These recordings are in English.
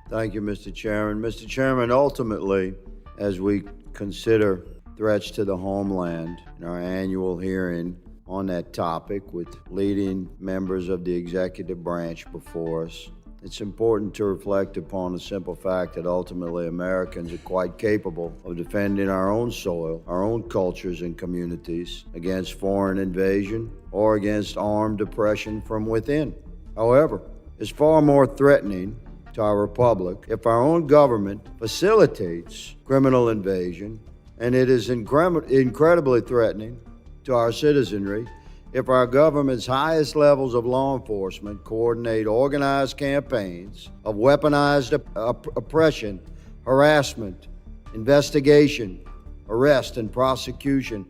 Thank you, Mr. Chairman. Mr. Chairman, ultimately, as we consider threats to the homeland in our annual hearing on that topic with leading members of the executive branch before us, it's important to reflect upon the simple fact that ultimately Americans are quite capable of defending our own soil, our own cultures and communities against foreign invasion or against armed oppression from within. However, it's far more threatening to our republic if our own government facilitates criminal invasion, and it is incredibly threatening to our citizenry if our government's highest levels of law enforcement coordinate organized campaigns of weaponized oppression, harassment, investigation, arrest and prosecution,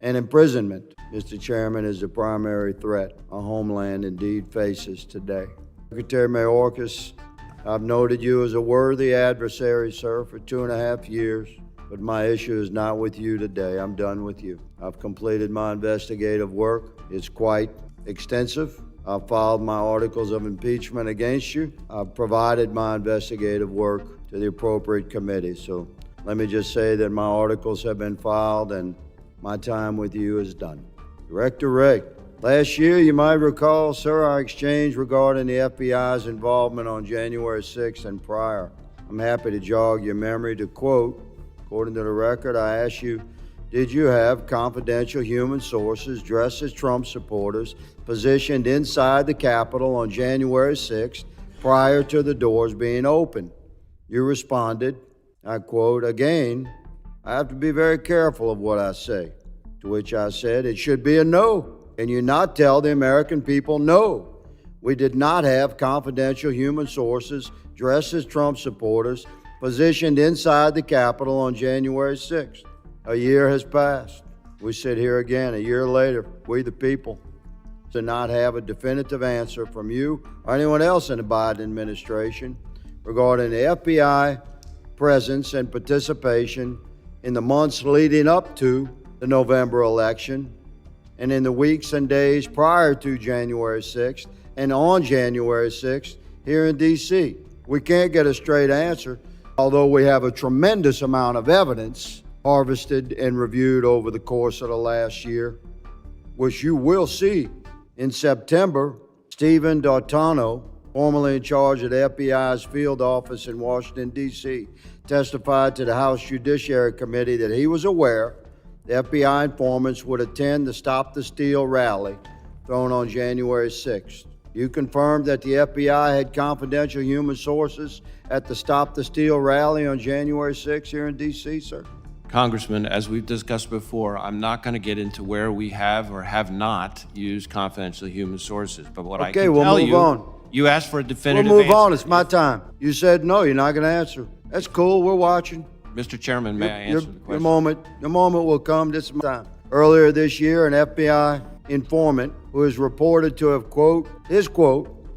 and imprisonment, Mr. Chairman, is the primary threat our homeland indeed faces today. Secretary Mayorkas, I've noted you as a worthy adversary, sir, for 2.5 years, but my issue is not with you today. I'm done with you. I've completed my investigative work. It's quite extensive. I've filed my articles of impeachment against you. I've provided my investigative work to the appropriate committee. So let me just say that my articles have been filed and my time with you is done. Director Wray, last year, you might recall, sir, our exchange regarding the FBI's involvement on January 6th and prior. I'm happy to jog your memory to quote, according to the record, I asked you, did you have confidential human sources dressed as Trump supporters positioned inside the Capitol on January 6th prior to the doors being opened? You responded, I quote, again, I have to be very careful of what I say. To which I said, it should be a no. Can you not tell the American people no? We did not have confidential human sources dressed as Trump supporters positioned inside the Capitol on January 6th. A year has passed. We sit here again a year later, we the people, to not have a definitive answer from you or anyone else in the Biden administration regarding the FBI presence and participation in the months leading up to the November election and in the weeks and days prior to January 6th and on January 6th here in D.C. We can't get a straight answer, although we have a tremendous amount of evidence harvested and reviewed over the course of the last year, which you will see. In September, Stephen D'Artano, formerly in charge of the FBI's field office in Washington, D.C., testified to the House Judiciary Committee that he was aware the FBI informants would attend the Stop the Steal rally thrown on January 6th. You confirmed that the FBI had confidential human sources at the Stop the Steal rally on January 6th here in D.C., sir? Congressman, as we've discussed before, I'm not going to get into where we have or have not used confidential human sources. But what I can tell you, you asked for a definitive answer. We'll move on. It's my time. You said no, you're not going to answer. That's cool. We're watching. Mr. Chairman, may I answer the question? Your moment will come. This is my time. Earlier this year, an FBI informant who is reported to have, quote,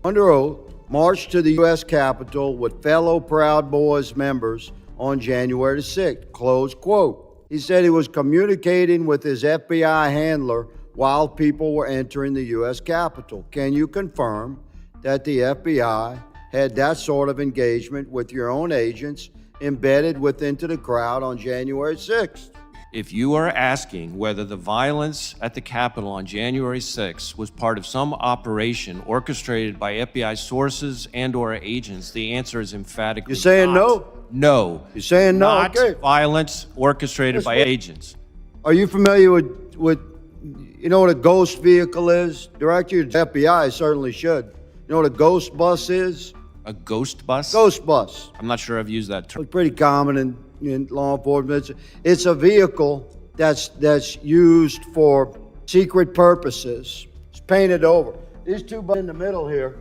under oath, marched to the U.S. Capitol with fellow Proud Boys members on January 6th, close quote. He said he was communicating with his FBI handler while people were entering the U.S. Capitol. Can you confirm that the FBI had that sort of engagement with your own agents embedded into the crowd on January 6th? If you are asking whether the violence at the Capitol on January 6th was part of some operation orchestrated by FBI sources and or agents, the answer is emphatically You're saying not. No. You're saying no? Not okay. Violence orchestrated by agents. Are you familiar with you know what a ghost vehicle is? Director, the FBI certainly should. You know what a ghost bus is? A ghost bus? Ghost bus. I'm not sure I've used that term. It's pretty common in law enforcement. It's a vehicle that's used for secret purposes. It's painted over. These two in the middle here,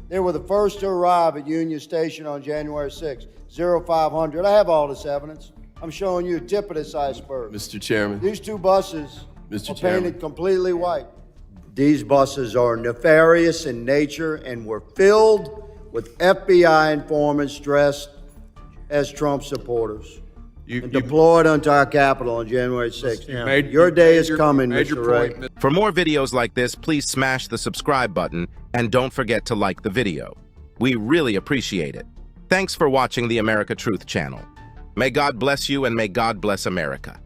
they were the first to arrive at Union Station on January 6th, 0500. I have all this evidence. I'm showing you a tip of this iceberg. Mr. Chairman. These two buses Mr. are Chairman. painted completely white. These buses are nefarious in nature and were filled with FBI informants dressed as Trump supporters and deployed onto our Capitol on January 6th. Your day is coming, Mr. Wray. For more videos like this, please smash the subscribe button and don't forget to like the video. We really appreciate it. Thanks for watching the America Truth channel. May God bless you and may God bless America.